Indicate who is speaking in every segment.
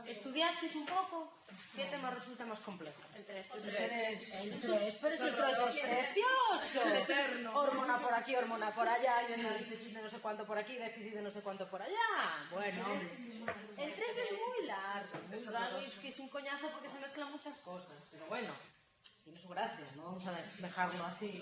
Speaker 1: ¿Estudiasteis un poco? ¿Qué tema resulta más complejo?
Speaker 2: El 3.
Speaker 1: El 3, pero el 3 es precioso.
Speaker 2: Es eterno.
Speaker 1: Hormona por aquí, hormona por allá, y una déficit de no sé cuánto por aquí, déficit de no sé cuánto por allá. Bueno, hombre. El 3 es muy largo, y es que es un coñazo porque se mezclan muchas cosas, pero bueno. Tiene su gracia, no vamos a dejarlo así.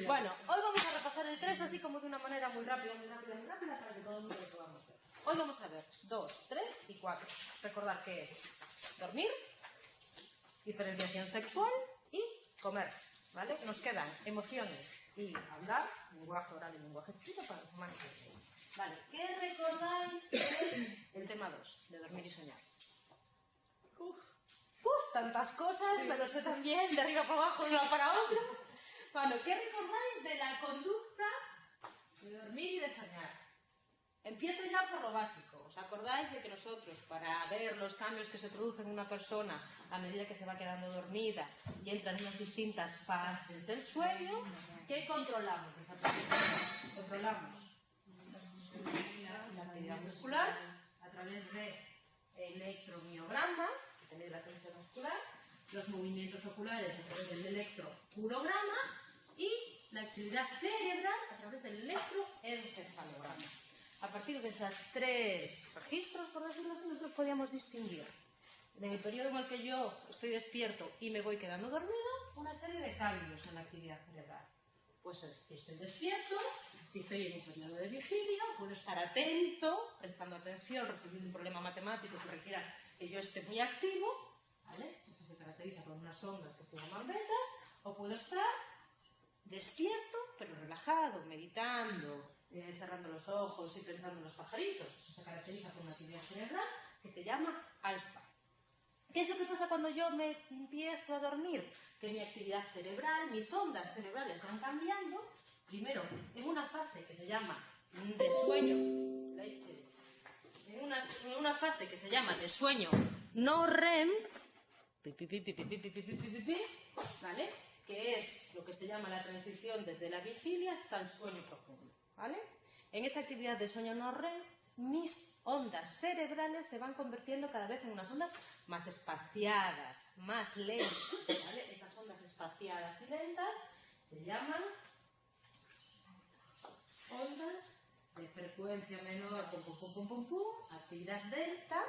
Speaker 1: Bueno, hoy vamos a repasar el 3 así como de una manera muy rápida, para que todo el mundo lo podamos ver. Hoy vamos a ver 2, 3 y 4. Recordar qué es dormir, diferenciación sexual y comer, ¿vale? Nos quedan emociones y hablar, lenguaje oral y lenguaje escrito para la semana que viene. Vale, ¿qué recordáis del tema 2, de dormir y soñar? Tantas cosas, sí. Me lo sé también, de arriba para abajo, de una para otra. Bueno, ¿qué recordáis de la conducta de dormir y de soñar? Empiezo ya por lo básico. ¿Os acordáis de que nosotros, para ver los cambios que se producen en una persona a medida que se va quedando dormida y entran en las distintas fases del sueño, ¿qué controlamos de esa persona? Controlamos la actividad muscular a través de electromiograma, que tenéis la tensión muscular, los movimientos oculares a través del electrocurograma y la actividad cerebral a través del electroencefalograma. A partir de esos 3 registros, por decirlo así, nosotros podíamos distinguir en el periodo en el que yo estoy despierto y me voy quedando dormido, una serie de cambios en la actividad cerebral. Pues si estoy despierto, si estoy en un periodo de vigilia, puedo estar atento, prestando atención, resolviendo un problema matemático que requiera que yo esté muy activo, ¿vale? Eso se caracteriza por unas ondas que se llaman betas, o puedo estar despierto, pero relajado, meditando, cerrando los ojos y pensando en los pajaritos. Eso se caracteriza por una actividad cerebral que se llama alfa. ¿Qué es lo que pasa cuando yo me empiezo a dormir? Que mi actividad cerebral, mis ondas cerebrales van cambiando, primero en una fase que se llama de sueño, en una fase que se llama de sueño no REM, ¿vale? Que es lo que se llama la transición desde la vigilia hasta el sueño profundo, ¿vale? En esa actividad de sueño no REM, mis ondas cerebrales se van convirtiendo cada vez en unas ondas más espaciadas, más lentas, ¿vale? Esas ondas espaciadas y lentas se llaman ondas de frecuencia menor, actividad delta,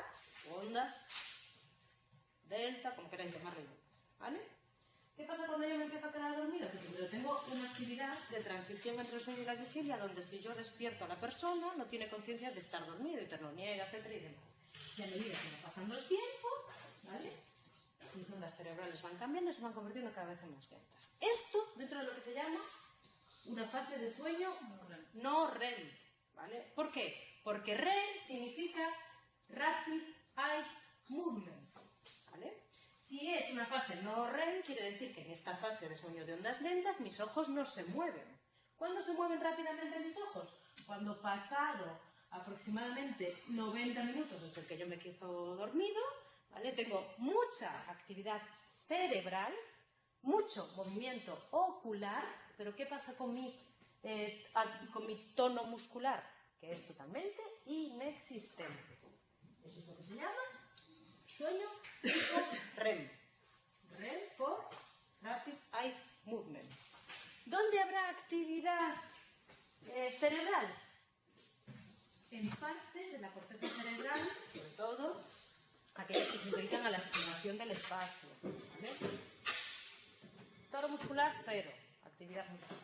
Speaker 1: ondas delta, como queráis llamarle, ¿vale? ¿Qué pasa cuando yo me empiezo a quedar dormido? Que primero tengo una actividad de transición entre el sueño y la vigilia, donde si yo despierto a la persona, no tiene conciencia de estar dormido y terloniega, etcétera y demás. Y a medida que va pasando el tiempo, ¿vale? Mis ondas cerebrales van cambiando y se van convirtiendo cada vez en más lentas. Esto dentro de lo que se llama una fase de sueño no REM, ¿vale? ¿Por qué? Porque REM significa Rapid Eye Movement, ¿vale? Si es una fase no REM, quiere decir que en esta fase de sueño de ondas lentas mis ojos no se mueven. ¿Cuándo se mueven rápidamente mis ojos? Cuando pasado aproximadamente 90 minutos desde que yo me quedo dormido, ¿vale? Tengo mucha actividad cerebral, mucho movimiento ocular, pero ¿qué pasa con mi tono muscular? Que es totalmente inexistente. Eso es lo que se llama sueño tipo REM. REM por Rapid Eye Movement. ¿Dónde habrá actividad cerebral? En partes de la corteza cerebral, sobre todo aquellas que se dedican a la estimación del espacio, ¿vale? Toro muscular, 0.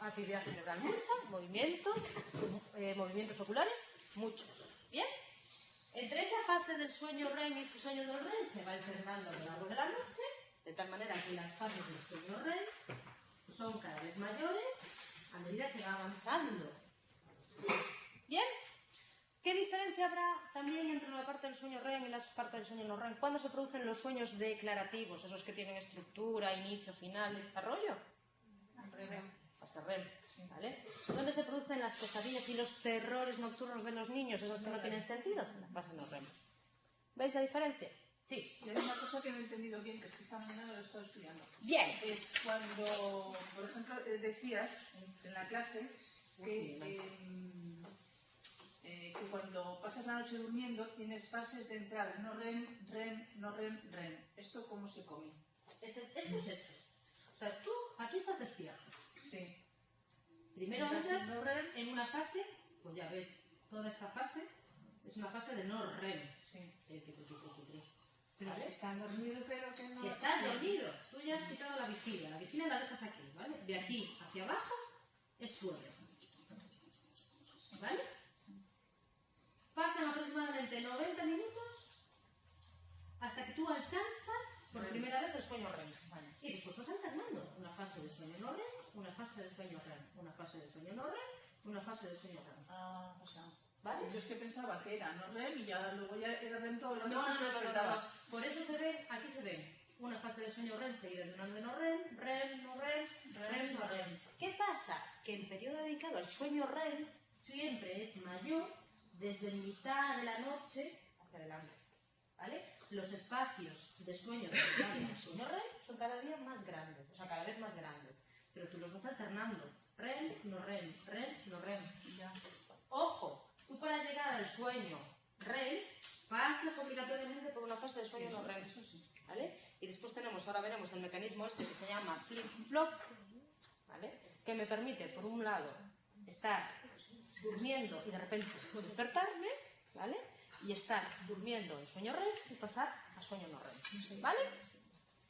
Speaker 1: Actividad cerebral, mucha. Movimientos oculares, muchos. ¿Bien? Entre esa fase del sueño REM y el sueño no REM se va alternando a lo largo de la noche, de tal manera que las fases del sueño REM son cada vez mayores a medida que va avanzando. ¿Bien? ¿Qué diferencia habrá también entre la parte del sueño REM y la parte del sueño no REM? ¿Cuándo se producen los sueños declarativos, esos que tienen estructura, inicio, final, desarrollo? Fase REM, ¿vale? ¿Dónde se producen las pesadillas y los terrores nocturnos de los niños, esos que no tienen sentido? En la fase no REM. ¿Veis la diferencia? Sí.
Speaker 3: Y hay una cosa que no he entendido bien, que es que esta mañana lo he estado estudiando.
Speaker 1: Bien.
Speaker 3: Es cuando, por ejemplo, decías en la clase que que cuando pasas la noche durmiendo tienes fases de entrar no REM, REM, no REM, REM. ¿Esto cómo se come?
Speaker 1: Esto es esto. O sea, tú aquí estás despierto.
Speaker 3: Sí.
Speaker 1: Primero
Speaker 3: Entras
Speaker 1: entras
Speaker 3: en no REM.
Speaker 1: en una fase, pues ya ves, toda esta fase es una fase de no REM.
Speaker 3: Sí.
Speaker 1: Pero
Speaker 3: Vale, están dormidos, pero que no...
Speaker 1: que estás
Speaker 3: sí.
Speaker 1: dormido. Tú ya has quitado la vigilia. La vigilia la dejas aquí, ¿vale? De aquí hacia abajo es sueño. ¿Vale? Pasan aproximadamente 90 minutos hasta que tú alcanzas por primera vez el sueño REM.
Speaker 3: Vale.
Speaker 1: Y después vas alternando una fase de sueño no REM, una fase de sueño REM, una fase de sueño no REM, una fase de sueño REM.
Speaker 3: Ah, o sea...
Speaker 1: ¿Vale?
Speaker 3: Yo es que pensaba que era no REM y ya luego ya era REM todo el rato.
Speaker 1: No. Por eso se ve, aquí se ve una fase de sueño REM seguida de una de no REM, REM, no REM, REM, no REM. ¿Qué pasa? Que el periodo dedicado al sueño REM siempre es mayor desde mitad de la noche hacia adelante. ¿Vale? Los espacios de sueño dedicados al sueño REM son cada día más grandes, o sea, cada vez más grandes. Pero tú los vas alternando. REM, no REM, REM, no REM.
Speaker 3: Ya.
Speaker 1: Ojo, tú para llegar al sueño REM pasas obligatoriamente por una fase de sueño no REM.
Speaker 3: Eso sí.
Speaker 1: ¿Vale? Y después tenemos, ahora veremos el mecanismo este que se llama flip-flop, ¿vale? Que me permite, por un lado, estar durmiendo y de repente despertarme, ¿vale? Y estar durmiendo en sueño REM y pasar a sueño no REM, ¿vale?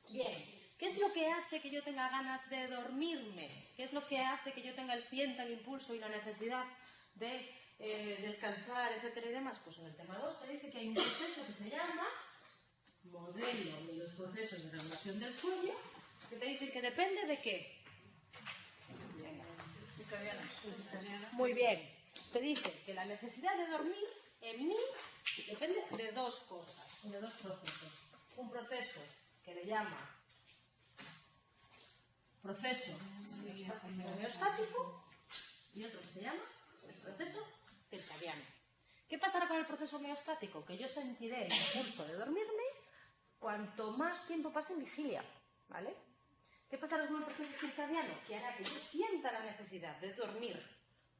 Speaker 1: Bien, ¿qué es lo que hace que yo tenga ganas de dormirme? ¿Qué es lo que hace que yo sienta el impulso y la necesidad de descansar, etcétera y demás? Pues en el tema 2 te dice que hay un proceso que se llama modelo de los procesos de regulación del sueño, que te dice que depende de qué. Venga. Muy bien. Te dice que la necesidad de dormir en mí depende de dos cosas, de dos procesos. Un proceso que le llama proceso homeostático y otro que se llama el proceso circadiano. ¿Qué pasará con el proceso homeostático? Que yo sentiré el impulso de dormirme cuanto más tiempo pase en vigilia, ¿vale? ¿Qué pasará con el proceso circadiano? Que hará que yo sienta la necesidad de dormir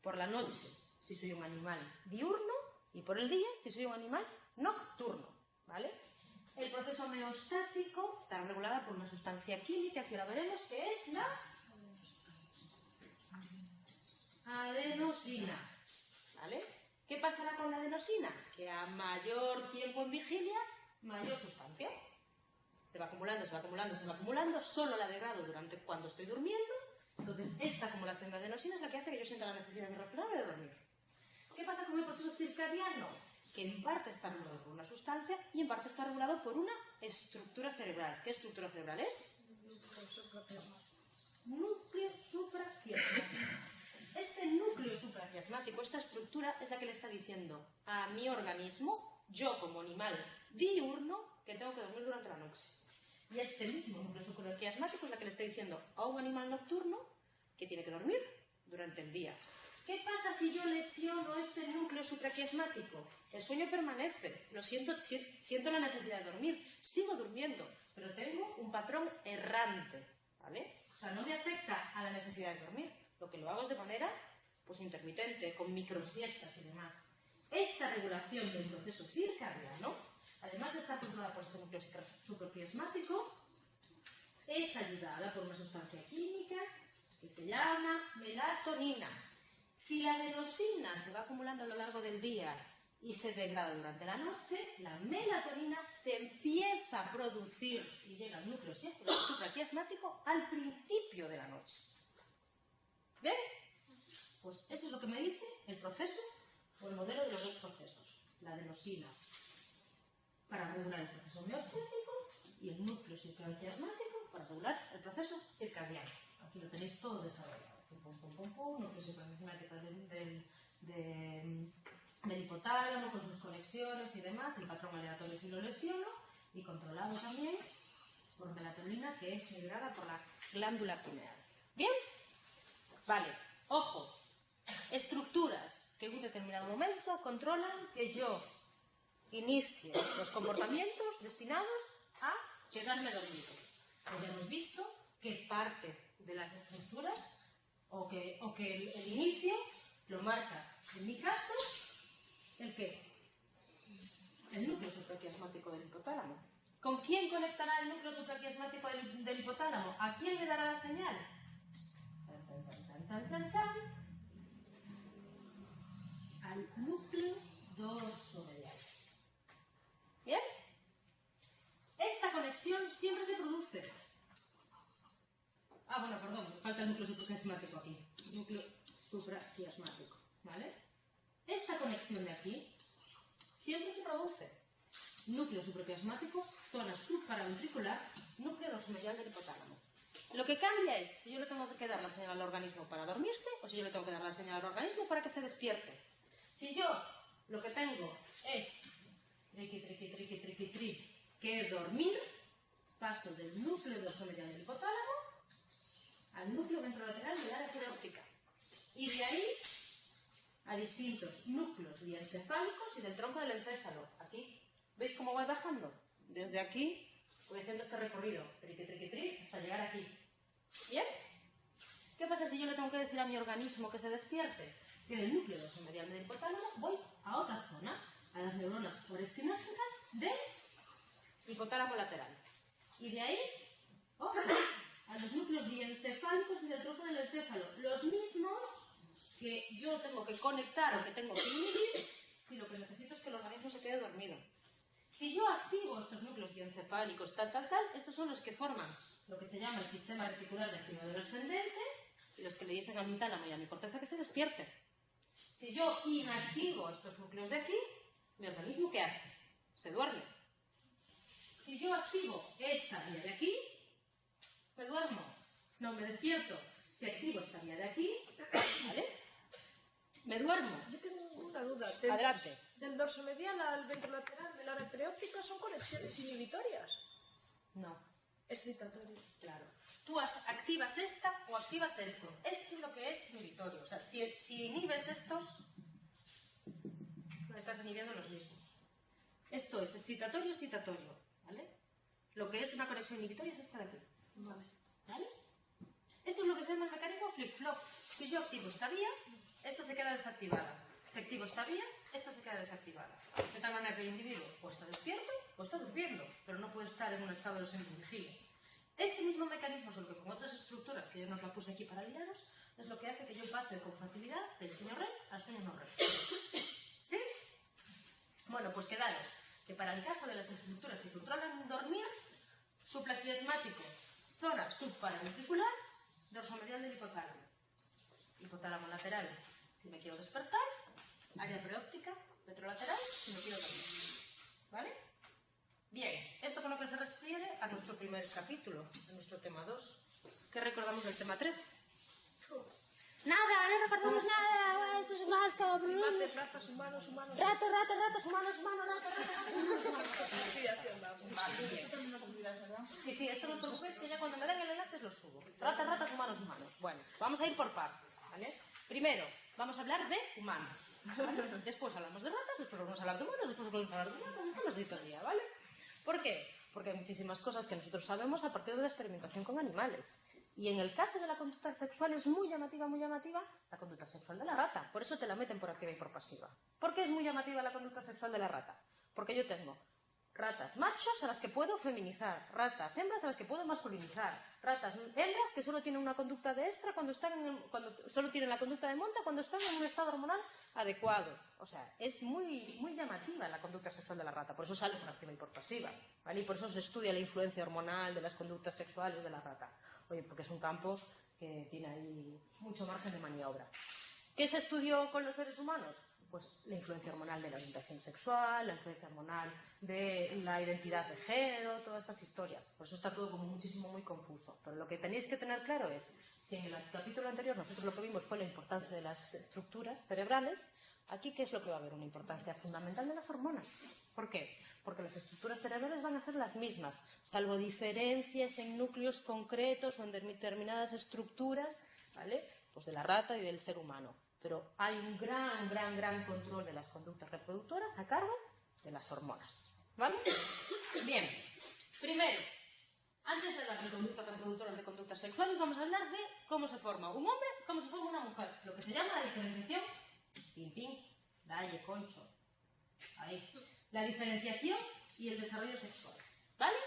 Speaker 1: por la noche si soy un animal diurno y por el día si soy un animal nocturno, ¿vale? El proceso homeostático está regulado por una sustancia química que ahora veremos que es la adenosina, ¿vale? ¿Qué pasará con la adenosina? Que a mayor tiempo en vigilia, mayor sustancia. Se va acumulando, solo la degrado durante cuando estoy durmiendo. Entonces, esta acumulación de adenosina es la que hace que yo sienta la necesidad irrefrenable de dormir. ¿Qué pasa con el proceso circadiano? Que en parte está regulado por una sustancia y en parte está regulado por una estructura cerebral. ¿Qué estructura cerebral es? Núcleo supraquiasmático. Este núcleo supraquiasmático, esta estructura, es la que le está diciendo a mi organismo, yo como animal diurno, que tengo que dormir durante la noche. Y este mismo núcleo supraquiasmático es la que le está diciendo a un animal nocturno que tiene que dormir durante el día. ¿Qué pasa si yo lesiono este núcleo supraquiasmático? El sueño permanece, siento la necesidad de dormir, sigo durmiendo, pero tengo un patrón errante, ¿vale? O sea, no me afecta a la necesidad de dormir, lo que lo hago es de manera pues intermitente, con microsiestas y demás. Esta regulación del proceso circadiano, además de estar controlada por este núcleo supraquiasmático, es ayudada por una sustancia química que se llama melatonina. Si la adenosina se va acumulando a lo largo del día y se degrada durante la noche, la melatonina se empieza a producir y llega al núcleo supraquiasmático al principio de la noche. ¿Ven? Pues eso es lo que me dice el proceso o el modelo de los dos procesos. La adenosina para regular el proceso homeostático y el núcleo supraquiasmático para regular el proceso circadiano. Aquí lo tenéis todo desarrollado. Núcleo supraquiasmático del hipotálamo con sus conexiones y demás, el patrón aleatorio si lo lesiono, y controlado también por melatonina que es segregada por la glándula pineal. ¿Bien? Vale, ojo, estructuras que en un determinado momento controlan que yo inicie los comportamientos destinados a quedarme dormido. Pues ya hemos visto que parte de las estructuras o que el inicio lo marca, en mi caso, ¿El qué? El núcleo supraquiasmático del hipotálamo.
Speaker 2: ¿Con quién conectará el núcleo supraquiasmático del hipotálamo? ¿A quién le dará la señal?
Speaker 1: Al núcleo dorsomedial.
Speaker 2: ¿Bien? Esta conexión siempre se produce. Ah, bueno, perdón, me falta el núcleo supraquiasmático aquí.
Speaker 1: Núcleo supraquiasmático, ¿vale?
Speaker 2: Esta conexión de aquí siempre se produce. Núcleo supraquiasmático, zona subparaventricular, núcleo dorsomedial del hipotálamo. Lo que cambia es si yo le tengo que dar la señal al organismo para dormirse o si yo le tengo que dar la señal al organismo para que se despierte. Si yo lo que tengo es que dormir,
Speaker 1: paso del núcleo dorsomedial del hipotálamo al núcleo ventrolateral del área perióptica. Y de ahí a distintos núcleos diencefálicos y del tronco del encéfalo. Aquí, ¿veis cómo va bajando? Desde aquí, voy haciendo este recorrido, hasta llegar aquí. ¿Bien? ¿Qué pasa si yo le tengo que decir a mi organismo que se despierte? Que del núcleo dorsomedial del hipotálamo voy a otra zona, a las neuronas orexinágicas del hipotálamo lateral. Y de ahí, a los núcleos diencefálicos y del tronco del encéfalo. Los mismos que yo tengo que conectar o que tengo que inhibir si lo que necesito es que el organismo se quede dormido. Si yo activo estos núcleos diencefálicos, estos son los que forman lo que se llama el sistema reticular de activador ascendente y los que le dicen a mi tálamo y a mi corteza que se despierte. Si yo inactivo estos núcleos de aquí, mi organismo ¿qué hace? Se duerme. Si yo activo esta vía de aquí, me duermo, no me despierto. Si activo esta vía de aquí, ¿vale? Me duermo.
Speaker 4: Yo tengo una duda.
Speaker 1: Adelante.
Speaker 4: Del dorsomedial al ventrolateral del área perióptica son conexiones inhibitorias.
Speaker 1: No,
Speaker 4: Excitatorio.
Speaker 1: claro.
Speaker 2: tú activas esta o activas esto. Esto es lo que es inhibitorio. O sea, si inhibes estos, estás inhibiendo los mismos. Esto es excitatorio, ¿vale? Lo que es una conexión inhibitoria es esta de aquí.
Speaker 4: Vale.
Speaker 2: ¿Vale? Esto es lo que se llama el mecanismo flip-flop. Si yo activo esta vía, esta se queda desactivada. Si activo esta vía, esta se queda desactivada. De tal manera que el individuo o está despierto o está durmiendo, pero no puede estar en un estado de semivigilia. Este mismo mecanismo, solo que con otras estructuras, que yo no os la puse aquí para liaros, es lo que hace que yo pase con facilidad del sueño REM al sueño no REM. ¿Sí? Bueno, pues quedaros que para el caso de las estructuras que controlan dormir, supraquiasmático, zona subparaventricular, dorsomedial del hipotálamo. Hipotálamo lateral, si me quiero despertar, área preóptica, ventrolateral, si me quiero dormir. ¿Vale? Bien, esto con lo que se refiere a nuestro primer capítulo, a nuestro tema 2. ¿Qué recordamos del tema 3?
Speaker 5: Nada, no recordamos nada. Esto es un asco.
Speaker 4: Primates, ratas, humanos, humanos.
Speaker 5: Ratos, humanos, ratos.
Speaker 4: Sí, así andamos.
Speaker 2: Vale, bien. Sí, esto no os preocupéis, que ya cuando me den el enlace los subo. Ratas, humanos. Bueno, vamos a ir por partes, ¿vale? Primero, vamos a hablar de humanos, ¿vale? Después hablamos de ratas, después vamos a hablar de humanos, después vamos a hablar de humanos, estamos así todo el día, ¿vale? ¿Por qué? Porque hay muchísimas cosas que nosotros sabemos a partir de la experimentación con animales. Y en el caso de la conducta sexual es muy llamativa la conducta sexual de la rata. Por eso te la meten por activa y por pasiva. ¿Por qué es muy llamativa la conducta sexual de la rata? Porque yo tengo ratas machos a las que puedo feminizar, ratas hembras a las que puedo masculinizar, ratas hembras que solo tienen una conducta de extra cuando solo tienen la conducta de monta cuando están en un estado hormonal adecuado. O sea, es muy llamativa la conducta sexual de la rata, por eso sale por activa y por pasiva, ¿vale? Y por eso se estudia la influencia hormonal de las conductas sexuales de la rata. Oye, porque es un campo que tiene ahí mucho margen de maniobra. ¿Qué se estudió con los seres humanos? Pues la influencia hormonal de la orientación sexual, la influencia hormonal de la identidad de género, todas estas historias. Por eso está todo como muy confuso. Pero lo que tenéis que tener claro es, si en el capítulo anterior nosotros lo que vimos fue la importancia de las estructuras cerebrales, aquí ¿qué es lo que va a haber? Una importancia fundamental de las hormonas. ¿Por qué? Porque las estructuras cerebrales van a ser las mismas, salvo diferencias en núcleos concretos o en determinadas estructuras, ¿vale? Pues de la rata y del ser humano. Pero hay un gran control de las conductas reproductoras a cargo de las hormonas. ¿Vale? Bien. Primero, antes de hablar de conductas reproductoras de conductas sexuales, vamos a hablar de cómo se forma un hombre, cómo se forma una mujer. Lo que se llama la diferenciación pin, dalle, concho. Ahí. La diferenciación y el desarrollo sexual. ¿Vale?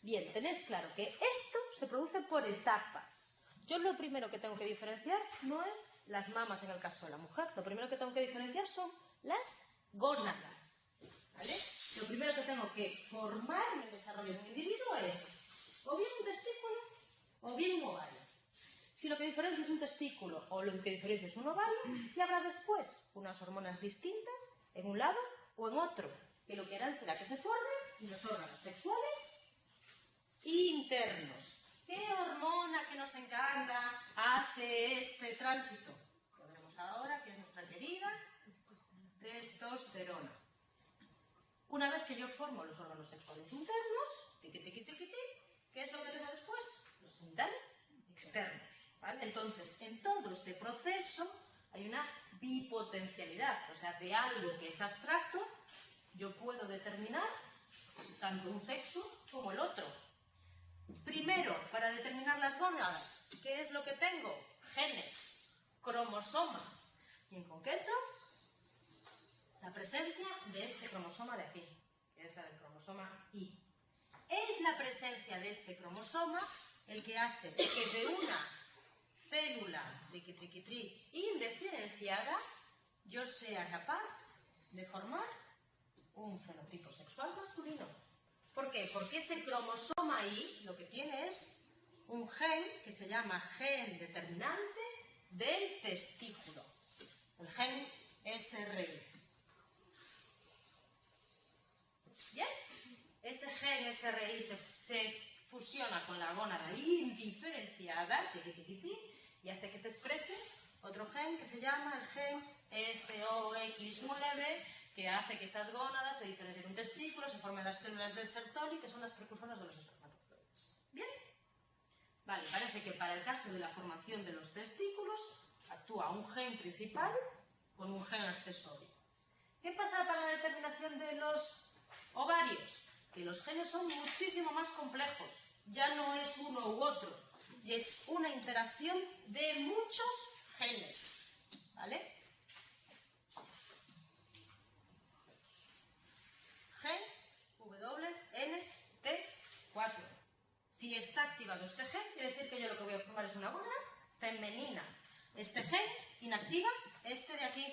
Speaker 2: Bien, tened claro que esto se produce por etapas. Yo lo primero que tengo que diferenciar no es las mamas en el caso de la mujer. Lo primero que tengo que diferenciar son las gónadas. ¿Vale? Lo primero que tengo que formar en el desarrollo de un individuo es o bien un testículo o bien un ovario. Si lo que diferencia es un testículo o lo que diferencia es un ovario, ya habrá después unas hormonas distintas en un lado o en otro, que lo que harán será que se formen los órganos sexuales internos. ¿Qué hormona que nos encanta hace este tránsito? Lo veremos ahora, que es nuestra querida testosterona. Una vez que yo formo los órganos sexuales internos, tiqui, tiqui, tiqui, tiqui, ¿qué es lo que tengo después? Los genitales externos. ¿Vale? Entonces, en todo este proceso hay una bipotencialidad, o sea, de algo que es abstracto, yo puedo determinar tanto un sexo como el otro. Primero, para determinar las gónadas, ¿qué es lo que tengo? Genes, cromosomas, y en concreto, la presencia de este cromosoma de aquí, que es el cromosoma Y. Es la presencia de este cromosoma el que hace que de una célula triqui-triqui-tri indiferenciada yo sea capaz de formar un fenotipo sexual masculino. ¿Por qué? Porque ese cromosoma Y lo que tiene es un gen que se llama gen determinante del testículo, el gen SRI. ¿Bien? Ese gen SRI se fusiona con la gónada indiferenciada y hace que se exprese otro gen que se llama el gen SOX9, que hace que esas gónadas se diferencien un testículo, se formen las células del Sertoli, que son las precursoras de los espermatozoides. ¿Bien? Vale, parece que para el caso de la formación de los testículos actúa un gen principal con un gen accesorio. ¿Qué pasa para la determinación de los ovarios? Que los genes son muchísimo más complejos. Ya no es uno u otro, y es una interacción de muchos genes. ¿Vale? Gen WNT4. Si está activado este gen, quiere decir que yo lo que voy a formar es una gónada femenina. Este gen inactiva este de aquí.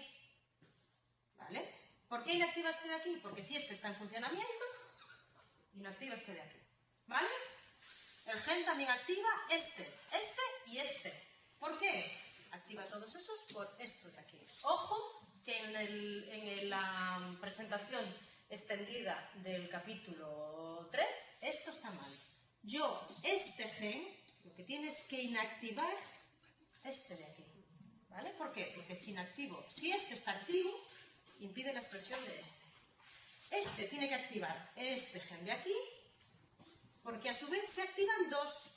Speaker 2: ¿Vale? ¿Por qué inactiva este de aquí? Porque si este está en funcionamiento, inactiva este de aquí. ¿Vale? El gen también activa este y este. ¿Por qué? Activa todos esos por esto de aquí. Ojo que en la presentación extendida del capítulo 3, esto está mal. Este gen, lo que tiene es que inactivar este de aquí. ¿Vale? ¿Por qué? Porque es inactivo. Si este está activo, impide la expresión de este. Este tiene que activar este gen de aquí, porque a su vez se activan dos.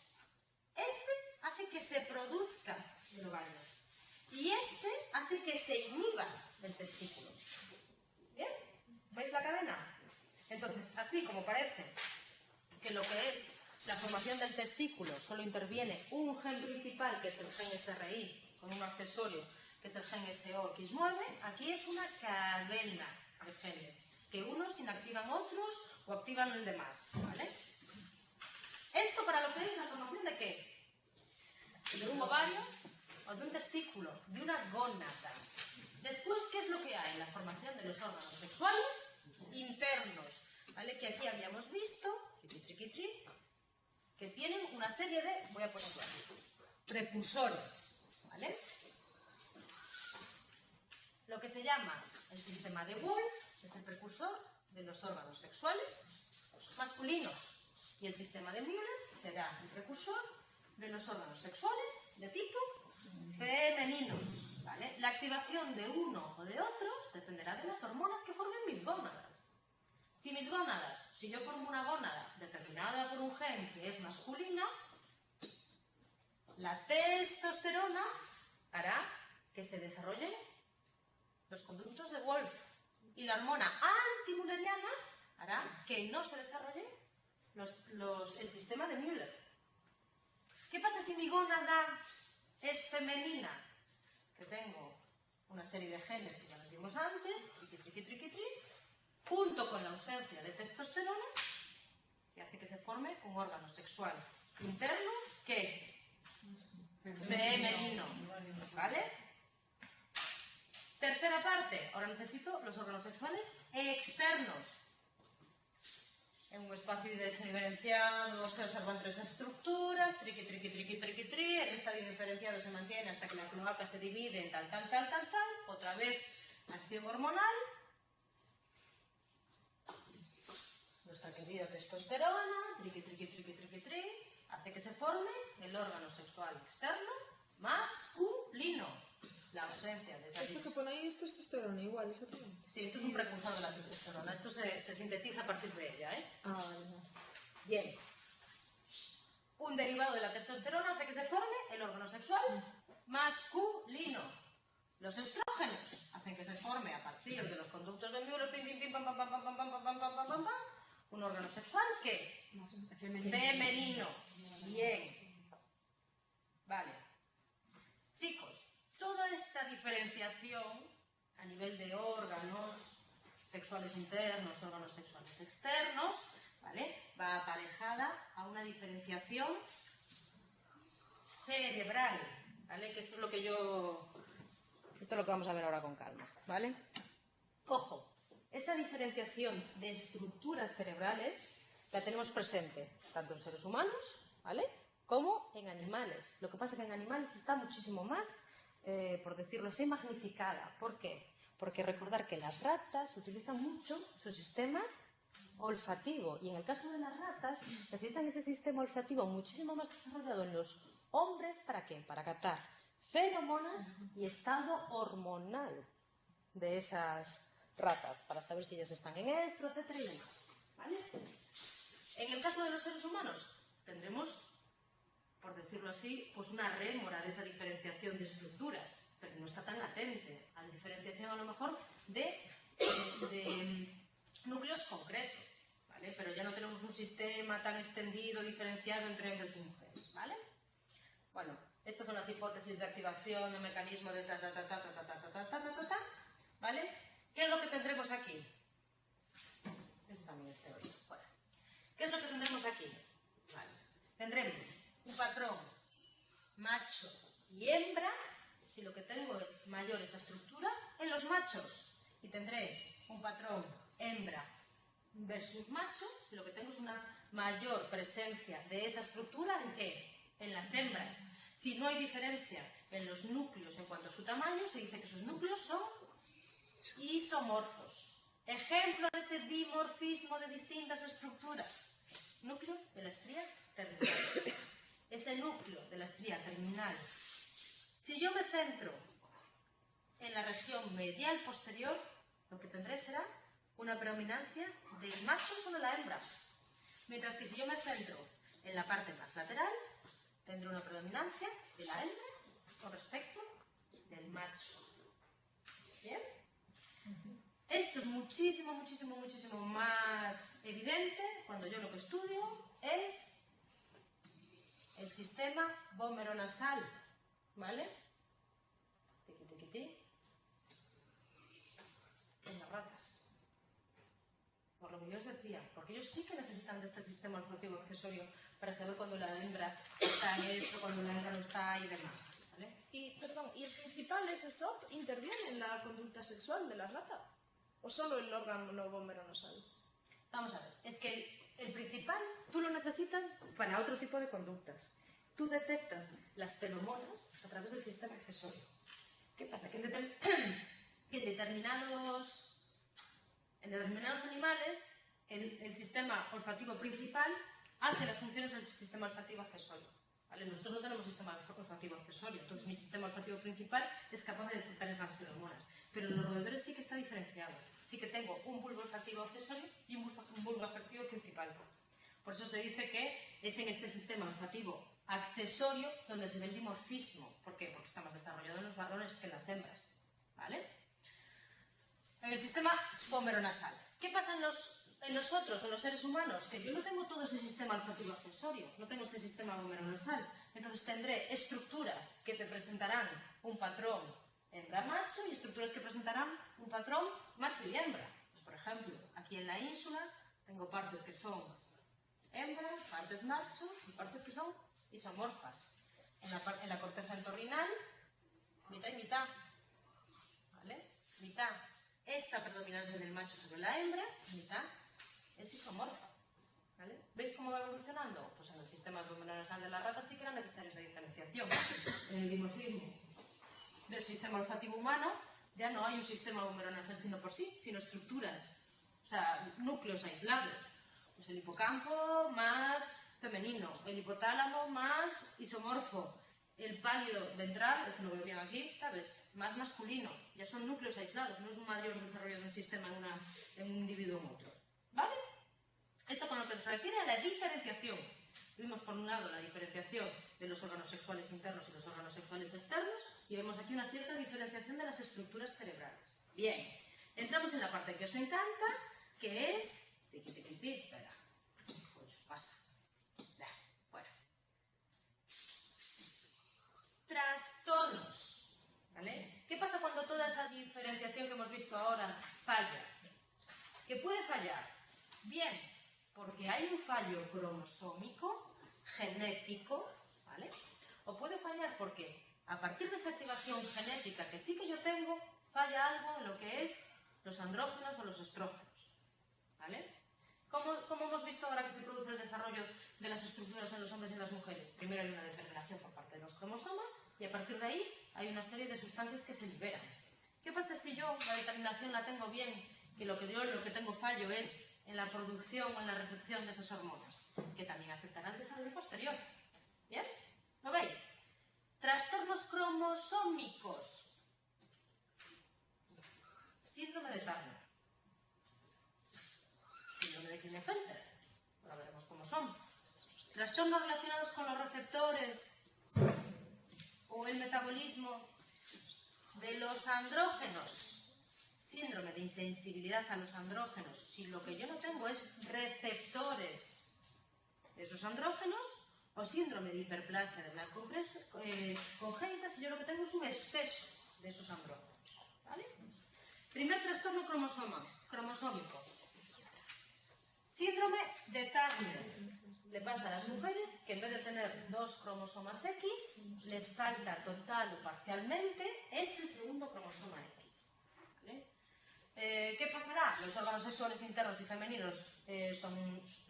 Speaker 2: Este hace que se produzca el ovario y este hace que se inhiba el testículo. ¿Bien? ¿Veis la cadena? Entonces, así como parece que lo que es la formación del testículo solo interviene un gen principal, que es el gen SRI, con un accesorio, que es el gen SOX9, aquí es una cadena de genes, que unos inactivan otros o activan el demás. ¿Vale? Esto para lo que es la formación de ¿qué? De un ovario o de un testículo, de una gónada. Después, ¿qué es lo que hay? La formación de los órganos sexuales internos, ¿vale? Que aquí habíamos visto, que tienen una serie de, voy a ponerlo aquí, precursores, ¿vale? Lo que se llama el sistema de Wolff es el precursor de los órganos sexuales masculinos. Y el sistema de Müller será el precursor de los órganos sexuales de tipo femeninos. ¿Vale? La activación de uno o de otros dependerá de las hormonas que formen mis gónadas. Si yo formo una gónada determinada por un gen que es masculina, la testosterona hará que se desarrollen los conductos de Wolff. Y la hormona antimülleriana hará que no se desarrolle el sistema de Müller. ¿Qué pasa si mi gónada es femenina? Que tengo una serie de genes que ya los vimos antes, junto con la ausencia de testosterona, que hace que se forme un órgano sexual interno que femenino, ¿vale? Tercera parte, ahora necesito los órganos sexuales externos. En un espacio diferenciado se observan tres estructuras, triqui, triqui, triqui, triqui, tri, el estadio diferenciado se mantiene hasta que la cloaca se divide en tal, otra vez acción hormonal, nuestra querida testosterona, triqui, triqui, triqui, triqui, tri, hace que se forme el órgano sexual externo masculino. La ausencia de esa...
Speaker 4: Eso que pone ahí es testosterona, igual, exactamente.
Speaker 2: Sí, esto es un precursor de la testosterona. Esto se sintetiza a partir de ella, ¿eh?
Speaker 4: Ah, vale.
Speaker 2: Bien. Un derivado de la testosterona hace que se forme el órgano sexual masculino. Los estrógenos hacen que se forme a partir de los conductos del Müller, pim, pim, pim, pam, pam, pam, pam, pam, pam, pam, pam, pam, pam, pam, un órgano sexual que femenino. Bien. Vale. Chicos, toda esta diferenciación a nivel de órganos sexuales internos, órganos sexuales externos, ¿vale? Va aparejada a una diferenciación cerebral, ¿vale? Que esto es lo que vamos a ver ahora con calma, ¿vale? Ojo, esa diferenciación de estructuras cerebrales la tenemos presente tanto en seres humanos, ¿vale?, como en animales. Lo que pasa es que en animales está muchísimo más, por decirlo así, magnificada. ¿Por qué? Porque recordar que las ratas utilizan mucho su sistema olfativo, y en el caso de las ratas necesitan ese sistema olfativo muchísimo más desarrollado en los hombres. ¿Para qué? Para captar feromonas y estado hormonal de esas ratas, para saber si ellas están en estro, etcétera y demás, ¿vale? En el caso de los seres humanos tendremos, por decirlo así, pues una rémora de esa diferenciación de estructuras, pero no está tan latente a la diferenciación a lo mejor de núcleos concretos, ¿vale? Pero ya no tenemos un sistema tan extendido, diferenciado entre hombres y mujeres, ¿vale? Bueno, estas son las hipótesis de activación, el mecanismo de ¿vale? ¿Qué es lo que tendremos aquí? Esto también es teoría. Bueno, ¿qué es lo que tendremos aquí? Vale. Tendremos un patrón macho y hembra, si lo que tengo es mayor esa estructura, en los machos. Y tendré un patrón hembra versus macho, si lo que tengo es una mayor presencia de esa estructura, ¿en qué? En las hembras. Si no hay diferencia en los núcleos en cuanto a su tamaño, se dice que esos núcleos son isomorfos. Ejemplo de ese dimorfismo de distintas estructuras. Núcleo de la estría terminal. Ese núcleo de la estría terminal, si yo me centro en la región medial posterior, lo que tendré será una predominancia del macho sobre la hembra. Mientras que si yo me centro en la parte más lateral, tendré una predominancia de la hembra con respecto del macho. ¿Bien? Esto es muchísimo, muchísimo, muchísimo más evidente cuando yo lo que estudio es el sistema vomeronasal, ¿vale? Tiqui, tiqui, tiqui. En las ratas. Por lo que yo os decía, porque ellos sí que necesitan de este sistema olfativo accesorio para saber cuando la hembra está en esto, cuando la hembra no está y demás, ¿vale?
Speaker 4: Y, perdón, ¿y el principal, ese SOP, interviene en la conducta sexual de la rata? ¿O solo el órgano vomeronasal?
Speaker 2: Vamos a ver, es que el principal tú lo necesitas para otro tipo de conductas. Tú detectas las feromonas a través del sistema accesorio. ¿Qué pasa? Que en determinados animales el sistema olfativo principal hace las funciones del sistema olfativo accesorio, ¿vale? Nosotros no tenemos sistema olfativo accesorio, entonces mi sistema olfativo principal es capaz de detectar esas feromonas, pero en los roedores sí que está diferenciado. Sí que tengo un bulbo olfativo accesorio y un bulbo olfativo principal. Por eso se dice que es en este sistema olfativo accesorio donde se ve el dimorfismo. ¿Por qué? Porque está más desarrollado en los varones que en las hembras, ¿vale? En el sistema vomeronasal. ¿Qué pasa en nosotros, en los seres humanos? Que yo no tengo todo ese sistema olfativo accesorio, no tengo este sistema vomeronasal. Entonces tendré estructuras que te presentarán un patrón hembra-macho y estructuras que presentarán un patrón macho y hembra. Pues, por ejemplo, aquí aquí en la ínsula tengo partes que son hembras, partes machos y partes que son isomorfas. En la corteza entorrinal, mitad y mitad, ¿vale? Mitad esta predominancia del macho sobre la hembra, mitad es isomorfa, ¿vale? ¿Veis cómo va evolucionando? Pues en el sistema neuronal de la rata sí que era necesaria esa diferenciación. En el dimorfismo del sistema olfativo humano ya no hay un sistema humeronasal sino por sí, sino estructuras, o sea, núcleos aislados. Pues el hipocampo más femenino, el hipotálamo más isomorfo, el pálido ventral, esto lo veo bien aquí, ¿sabes? Más masculino. Ya son núcleos aislados, no es un mayor desarrollo de un sistema en un individuo en otro. ¿Vale? Esto con lo que se refiere a la diferenciación. Vimos por un lado la diferenciación de los órganos sexuales internos y los órganos sexuales externos y vemos aquí una cierta diferenciación de las estructuras cerebrales. Bien, entramos en la parte que os encanta, que es... Espera. Pues pasa. Fuera. Trastornos. ¿Vale? ¿Qué pasa cuando toda esa diferenciación que hemos visto ahora falla? ¿Qué puede fallar? Bien, porque hay un fallo cromosómico, genético, ¿vale? O puede fallar porque a partir de esa activación genética que sí que yo tengo, falla algo en lo que es los andrógenos o los estrógenos, ¿vale? ¿Cómo hemos visto ahora que se produce el desarrollo de las estructuras en los hombres y en las mujeres? Primero hay una determinación por parte de los cromosomas y a partir de ahí hay una serie de sustancias que se liberan. ¿Qué pasa si yo la determinación la tengo bien y lo que tengo fallo es en la producción o en la recepción de esas hormonas? Que también afectará al desarrollo posterior. ¿Bien? ¿Lo veis? Trastornos cromosómicos. Síndrome de Turner. Síndrome de Klinefelter. Ahora veremos cómo son. Trastornos relacionados con los receptores o el metabolismo de los andrógenos. Síndrome de insensibilidad a los andrógenos. Si lo que yo no tengo es receptores de esos andrógenos, o síndrome de hiperplasia de blanco congénita, si yo lo que tengo es un exceso de esos andrógenos. ¿Vale? Primer trastorno cromosómico. Síndrome de Turner. Le pasa a las mujeres que en vez de tener 2 cromosomas X, les falta total o parcialmente ese segundo cromosoma X. ¿Vale? ¿Qué pasará? Los órganos sexuales internos y femeninos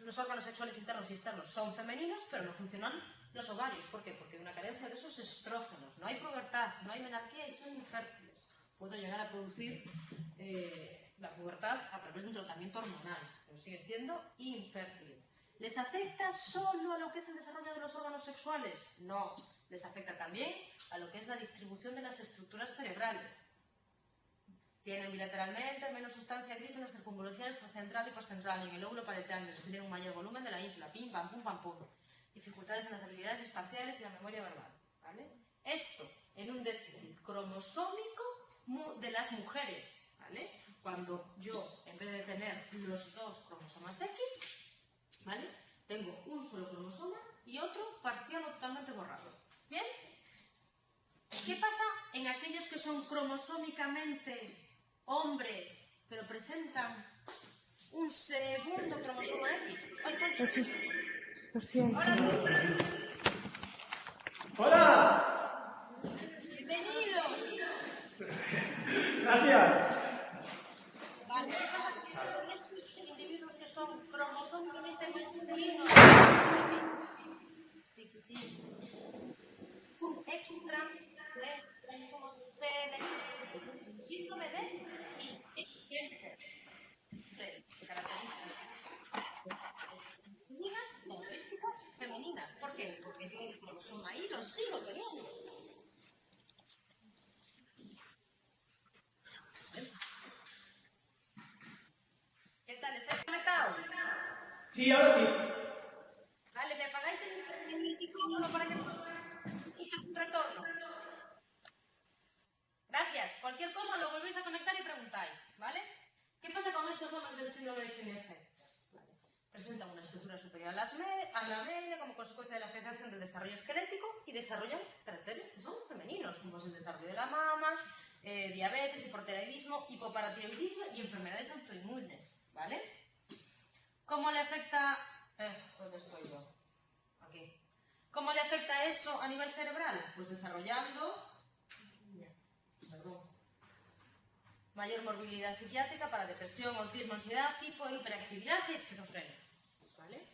Speaker 2: los órganos sexuales internos y externos son femeninos, pero no funcionan los ovarios. ¿Por qué? Porque hay una carencia de esos estrógenos. No hay pubertad, no hay menarquía y son infértiles. Puedo llegar a producir la pubertad a través de un tratamiento hormonal, pero siguen siendo infértiles. ¿Les afecta solo a lo que es el desarrollo de los órganos sexuales? No, les afecta también a lo que es la distribución de las estructuras cerebrales. Tienen bilateralmente menos sustancia gris en las circunvoluciones procentral y postcentral y en el lóbulo parietal, tienen un mayor volumen de la ínsula, pim, pam, pum, pam, pum. Dificultades en las habilidades espaciales y la memoria verbal. ¿Vale? Esto en un déficit cromosómico de las mujeres. ¿Vale? Cuando yo, en vez de tener los 2 cromosomas X, ¿vale? Tengo un solo cromosoma y otro parcial o totalmente borrado. ¿Bien? ¿Qué pasa en aquellos que son cromosómicamente hombres, pero presentan un segundo cromosoma X? ¡Ay, Concho! ¡Hola tú!
Speaker 6: ¡Hola!
Speaker 2: ¡Bienvenidos!
Speaker 6: Gracias.
Speaker 2: Vale, ¿qué pasa con estos individuos que son cromosómicamente masculinos? Un extra de cromosomas femeninos. Síndrome de características masculinas, características femeninas. ¿Por qué? Porque yo el cromosoma Y lo sigo teniendo. ¿Qué tal? ¿Estáis conectados?
Speaker 6: Sí, ahora sí.
Speaker 2: Vale, ¿me apagáis el micrófono para que escuches un retorno? Gracias. Cualquier cosa lo volvéis a conectar y preguntáis, ¿vale? ¿Qué pasa con estos hombres del síndrome de Klinefelter? Vale. Presentan una estructura superior a la media como consecuencia de la gestación del desarrollo esquelético y desarrollan caracteres que son femeninos, como es el desarrollo de la mama, diabetes, hipotiroidismo, hipoparatiroidismo y enfermedades autoinmunes, ¿vale? ¿Cómo le afecta... ¿dónde estoy yo? Aquí. ¿Cómo le afecta eso a nivel cerebral? Pues desarrollando... mayor morbilidad psiquiátrica para depresión, autismo, ansiedad, hiperactividad y esquizofrenia, ¿vale?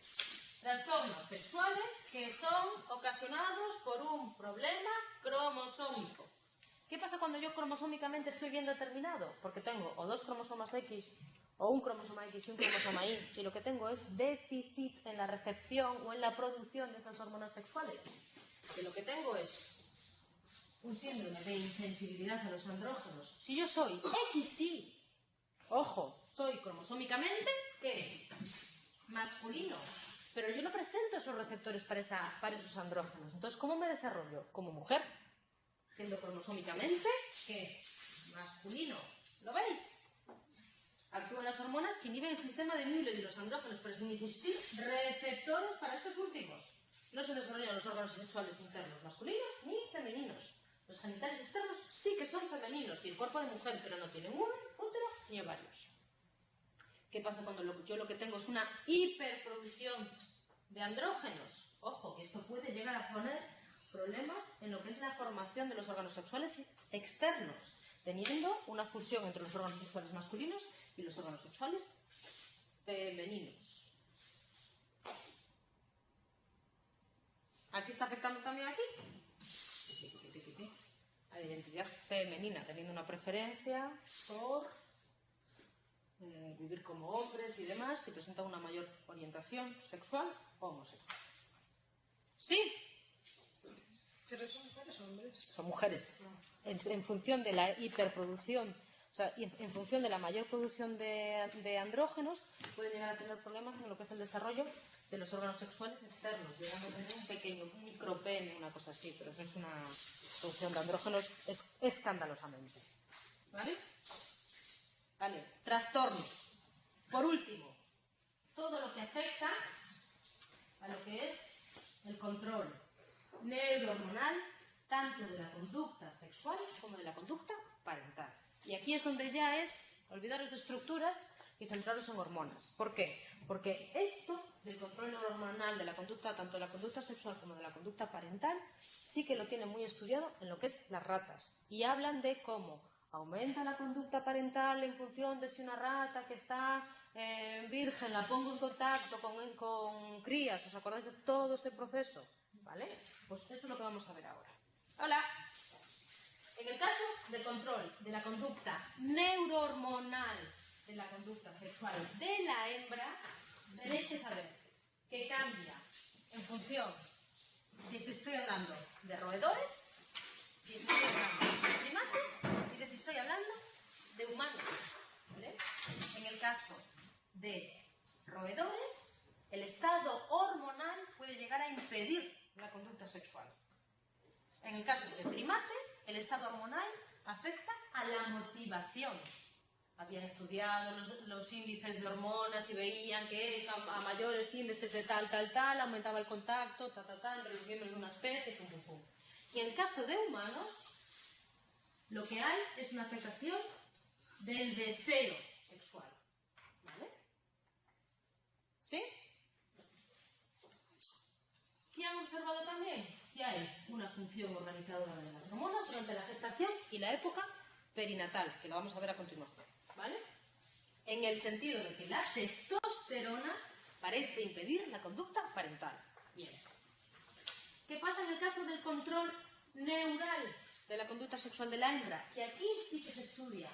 Speaker 2: Trastornos sexuales que son ocasionados por un problema cromosómico. ¿Qué pasa cuando yo cromosómicamente estoy bien determinado? Porque tengo o 2 cromosomas X, o un cromosoma X y un cromosoma Y, y lo que tengo es déficit en la recepción o en la producción de esas hormonas sexuales. Que lo que tengo es un síndrome de insensibilidad a los andrógenos. Si yo soy XY, ojo, soy cromosómicamente, ¿qué? Masculino. Pero yo no presento esos receptores para esos andrógenos. Entonces, ¿cómo me desarrollo? Como mujer, siendo cromosómicamente, ¿qué? Masculino. ¿Lo veis? Actúan las hormonas que inhiben el sistema de Müller y los andrógenos, pero sin existir receptores para estos últimos. No se desarrollan los órganos sexuales internos masculinos ni femeninos. Los genitales externos sí que son femeninos y el cuerpo de mujer, pero no tienen un útero ni ovarios. ¿Qué pasa cuando yo lo que tengo es una hiperproducción de andrógenos? Ojo, que esto puede llegar a poner problemas en lo que es la formación de los órganos sexuales externos, teniendo una fusión entre los órganos sexuales masculinos y los órganos sexuales femeninos. ¿Aquí está afectando también aquí? A la identidad femenina, teniendo una preferencia por vivir como hombres y demás, y presenta una mayor orientación sexual o homosexual. ¿Sí?
Speaker 4: ¿Pero son mujeres o hombres?
Speaker 2: Son mujeres. En función de la hiperproducción, o sea, en función de la mayor producción de andrógenos, pueden llegar a tener problemas en lo que es el desarrollo de los órganos sexuales externos, llegando a tener un pequeño micropene, una cosa así, pero eso es una producción de andrógenos escandalosamente. ¿Vale? Vale, trastornos. Por último, todo lo que afecta a lo que es el control neurohormonal, tanto de la conducta sexual como de la conducta parental. Y aquí es donde ya es olvidaros de estructuras y centraros en hormonas. ¿Por qué? Porque esto del control neurohormonal de la conducta, tanto de la conducta sexual como de la conducta parental, sí que lo tienen muy estudiado en lo que es las ratas. Y hablan de cómo aumenta la conducta parental en función de si una rata que está virgen la pongo en contacto con crías. ¿Os acordáis de todo ese proceso? ¿Vale? Pues esto es lo que vamos a ver ahora. Hola. En el caso de control de la conducta neurohormonal de la conducta sexual de la hembra, tenéis que saber que cambia en función de si estoy hablando de roedores, si estoy hablando de primates y de si estoy hablando de humanos. ¿Vale? En el caso de roedores, el estado hormonal puede llegar a impedir la conducta sexual. En el caso de primates, el estado hormonal afecta a la motivación. Habían estudiado los índices de hormonas y veían que a mayores índices de tal, aumentaba el contacto, entre los miembros de una especie, pum, pum, pum. Y en el caso de humanos, lo que hay es una afectación del deseo sexual. ¿Vale? ¿Sí? ¿Qué han observado también? Que hay una función organizadora de las hormonas durante la gestación y la época perinatal, que lo vamos a ver a continuación. ¿Vale? En el sentido de que la testosterona parece impedir la conducta parental. Bien. ¿Qué pasa en el caso del control neural de la conducta sexual de la hembra? Que aquí sí que se estudia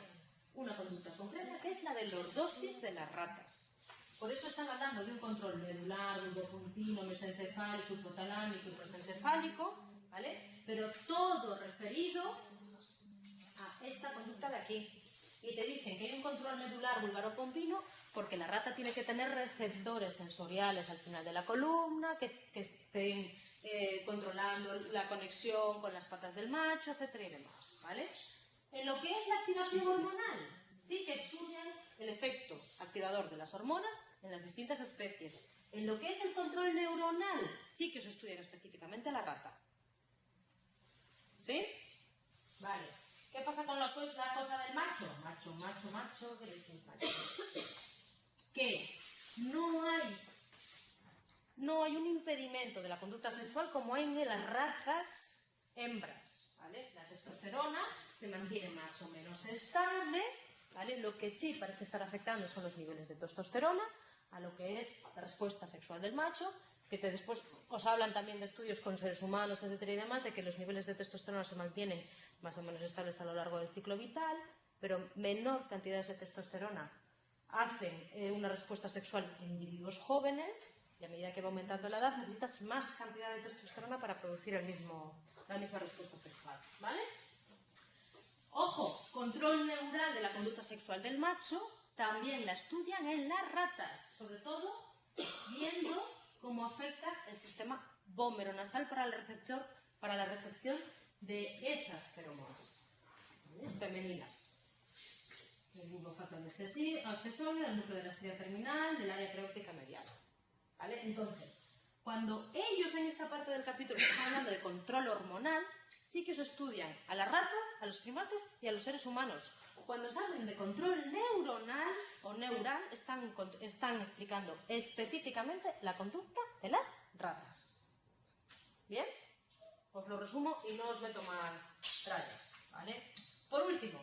Speaker 2: una conducta concreta, que es la de lordosis de las ratas. Por eso están hablando de un control medular, bulbopuntino, mesencefálico, hipotalámico y prosencefálico, ¿vale? Pero todo referido a esta conducta de aquí. Y te dicen que hay un control medular vulvaropompino porque la rata tiene que tener receptores sensoriales al final de la columna, que estén controlando la conexión con las patas del macho, etcétera y demás, ¿vale? En lo que es la activación hormonal, sí que estudian el efecto activador de las hormonas en las distintas especies. En lo que es el control neuronal, sí que se estudia específicamente a la rata. ¿Sí? Vale. ¿Qué pasa con la cosa del macho? Macho, ¿qué decís, macho? Que no hay un impedimento de la conducta sexual como hay en las razas hembras, ¿vale? La testosterona se mantiene más o menos estable, ¿vale? Lo que sí parece estar afectando son los niveles de testosterona a lo que es la respuesta sexual del macho, que después os hablan también de estudios con seres humanos, etcétera y demás, de que los niveles de testosterona se mantienen más o menos estables a lo largo del ciclo vital, pero menor cantidades de testosterona hacen una respuesta sexual en individuos jóvenes, y a medida que va aumentando la edad necesitas más cantidad de testosterona para producir la misma respuesta sexual, ¿vale? Ojo, control neural de la conducta sexual del macho también la estudian en las ratas, sobre todo viendo cómo afecta el sistema vómero-nasal para la recepción de esas feromonas, ¿vale? Femeninas. El bulbo factor accesorio, del núcleo de la estrella terminal, del área preóptica medial. ¿Vale? Entonces, cuando ellos en esta parte del capítulo están hablando de control hormonal, sí que os estudian a las ratas, a los primates y a los seres humanos. Cuando se hablan de control neuronal o neural, están explicando específicamente la conducta de las ratas. ¿Bien? Os lo resumo y no os meto más tralla, ¿vale? Por último,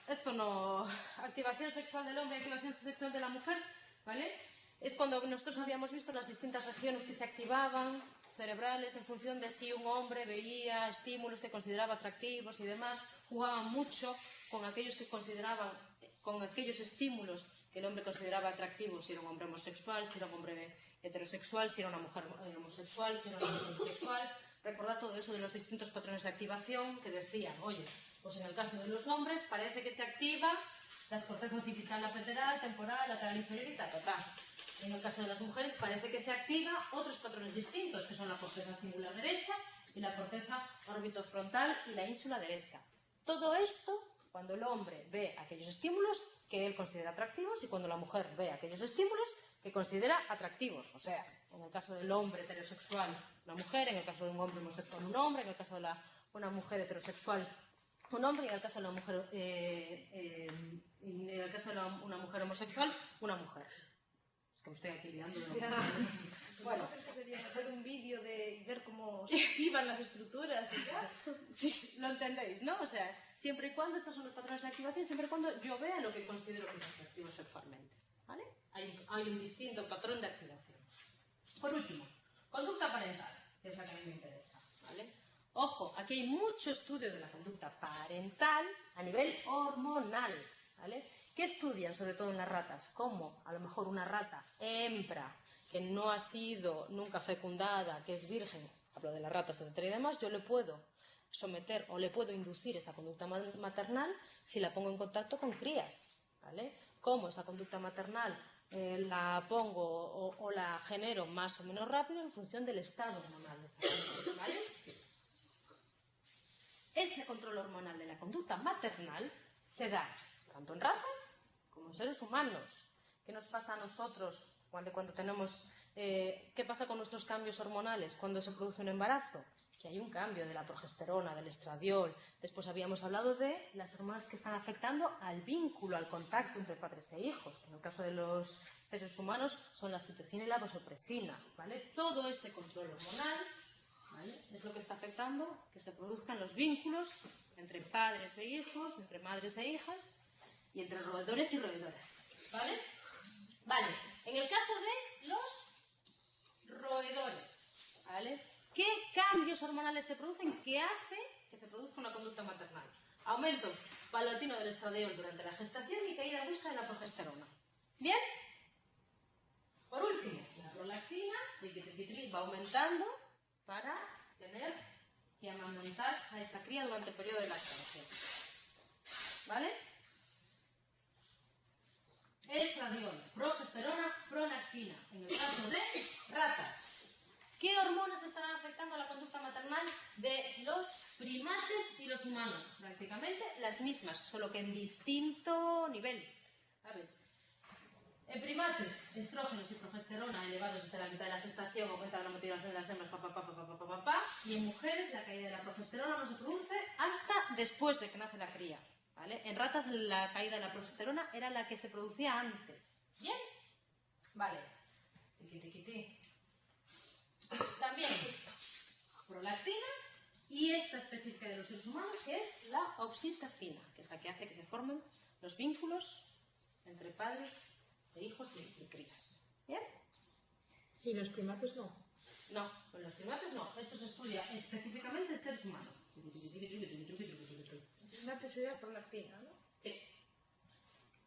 Speaker 2: esto no... Activación sexual del hombre y activación sexual de la mujer, ¿vale? Es cuando nosotros habíamos visto las distintas regiones que se activaban, cerebrales, en función de si un hombre veía estímulos que consideraba atractivos y demás, jugaban mucho con aquellos estímulos que el hombre consideraba atractivos, si era un hombre homosexual, si era un hombre heterosexual, si era una mujer homosexual, si era una mujer bisexual. Recordad todo eso de los distintos patrones de activación que decían, oye, pues en el caso de los hombres parece que se activa la corteza occipital lateral, temporal, lateral inferior y ta. En el caso de las mujeres parece que se activa otros patrones distintos, que son la corteza cingular derecha y la corteza orbitofrontal y la ínsula derecha. Todo esto cuando el hombre ve aquellos estímulos que él considera atractivos y cuando la mujer ve aquellos estímulos que considera atractivos. O sea, en el caso del hombre heterosexual, una mujer; en el caso de un hombre homosexual, un hombre; en el caso de una mujer heterosexual, un hombre; y en el caso de una mujer homosexual, una mujer. Es que me estoy aquí liando.
Speaker 4: Bueno, que sería hacer un vídeo y ver cómo se activan las estructuras y ya.
Speaker 2: Sí, lo entendéis, ¿no? O sea, siempre y cuando estos son los patrones de activación, siempre y cuando yo vea lo que considero que es atractivo sexualmente, ¿vale? Hay un distinto patrón de activación. Por último, conducta parental, que es la que a mí me interesa, ¿vale? Ojo, aquí hay mucho estudio de la conducta parental a nivel hormonal, ¿vale? ¿Qué estudian sobre todo en las ratas? Cómo a lo mejor una rata hembra que no ha sido nunca fecundada, que es virgen, hablo de las ratas, etcétera y demás, yo le puedo someter o le puedo inducir esa conducta maternal si la pongo en contacto con crías, ¿vale? Cómo esa conducta maternal la pongo o la genero más o menos rápido en función del estado hormonal de esa conducta, ¿vale? Ese control hormonal de la conducta maternal se da tanto en ratas como en seres humanos. ¿Qué nos pasa a nosotros cuando tenemos... ¿Qué pasa con nuestros cambios hormonales cuando se produce un embarazo? Que hay un cambio de la progesterona, del estradiol. Después habíamos hablado de las hormonas que están afectando al vínculo, al contacto entre padres e hijos, que en el caso de los seres humanos son la citocina y la vasopresina, ¿vale? Todo ese control hormonal, ¿vale?, es lo que está afectando que se produzcan los vínculos entre padres e hijos, entre madres e hijas y entre roedores y roedoras, ¿vale? Vale, en el caso de los roedores, ¿vale?, ¿qué cambios hormonales se producen que hace que se produzca una conducta maternal? Aumento paulatino del estradiol durante la gestación y caída brusca de la progesterona. ¿Bien? Por último, la prolactina va aumentando para tener que amamantar a esa cría durante el periodo de lactancia. ¿Vale? Estradiol, progesterona, prolactina. En el caso de ratas. ¿Qué hormonas estarán afectando a la conducta maternal de los primates y los humanos? Prácticamente las mismas, solo que en distinto nivel. ¿Sabes? En primates, estrógenos y progesterona elevados desde la mitad de la gestación, aumenta la motivación de las hembras, y en mujeres la caída de la progesterona no se produce hasta después de que nace la cría, ¿vale? En ratas la caída de la progesterona era la que se producía antes, ¿bien? Vale. También prolactina y esta específica de los seres humanos que es la oxitocina, que es la que hace que se formen los vínculos entre padres e hijos y crías. ¿Bien?
Speaker 4: ¿Y los primates no?
Speaker 2: No, con los primates no. Esto se estudia específicamente en seres humanos.
Speaker 4: El primate sería prolactina, ¿no?
Speaker 2: Sí.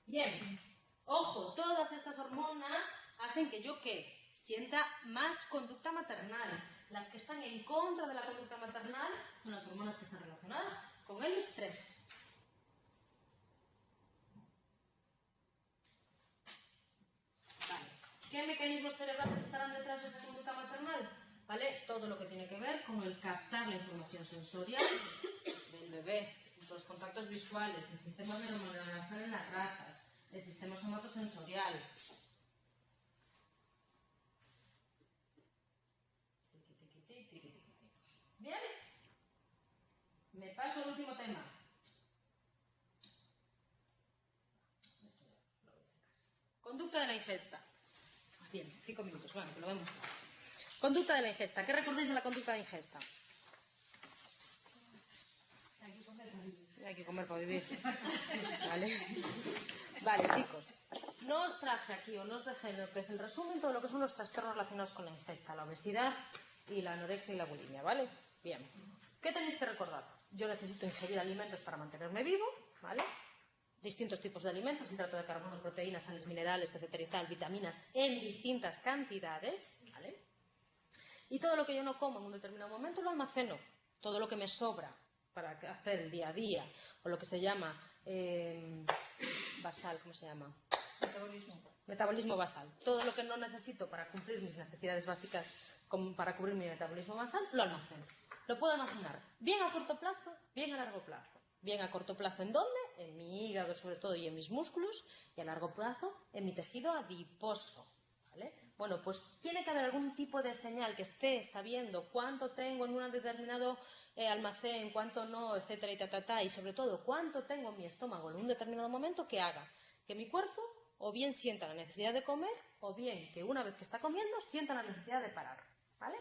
Speaker 2: Bien. Ojo, todas estas hormonas hacen que yo, ¿qué? Sienta más conducta maternal. Las que están en contra de la conducta maternal son las hormonas que están relacionadas con el estrés. Vale. ¿Qué mecanismos cerebrales estarán detrás de esa conducta maternal? ¿Vale? Todo lo que tiene que ver con el captar la información sensorial del bebé, los contactos visuales, el sistema neuronal en las ratas, el sistema somatosensorial. Bien, me paso al último tema. Conducta de la ingesta. Bien, 5 minutos, bueno, que lo vemos. Conducta de la ingesta. ¿Qué recordáis de la conducta de ingesta? Hay que comer para vivir. Vale, chicos. No os traje aquí, o no os dejé lo que es el resumen, todo lo que son los trastornos relacionados con la ingesta, la obesidad y la anorexia y la bulimia, ¿vale? Bien. ¿Qué tenéis que recordar? Yo necesito ingerir alimentos para mantenerme vivo, ¿vale? Distintos tipos de alimentos, hidrato de carbono, proteínas, sales minerales, etcétera y tal, vitaminas en distintas cantidades, ¿vale? Y todo lo que yo no como en un determinado momento lo almaceno. Todo lo que me sobra para hacer el día a día, o lo que se llama basal, ¿cómo se llama? Metabolismo basal. Todo lo que no necesito para cumplir mis necesidades básicas, como para cubrir mi metabolismo basal, lo almaceno. Lo puedo almacenar bien a corto plazo, bien a largo plazo. Bien a corto plazo, ¿en dónde? En mi hígado, sobre todo, y en mis músculos, y a largo plazo, en mi tejido adiposo, ¿vale? Bueno, pues tiene que haber algún tipo de señal que esté sabiendo cuánto tengo en un determinado almacén, cuánto no, etcétera, y sobre todo, cuánto tengo en mi estómago en un determinado momento, que haga que mi cuerpo o bien sienta la necesidad de comer, o bien que una vez que está comiendo, sienta la necesidad de parar, ¿vale?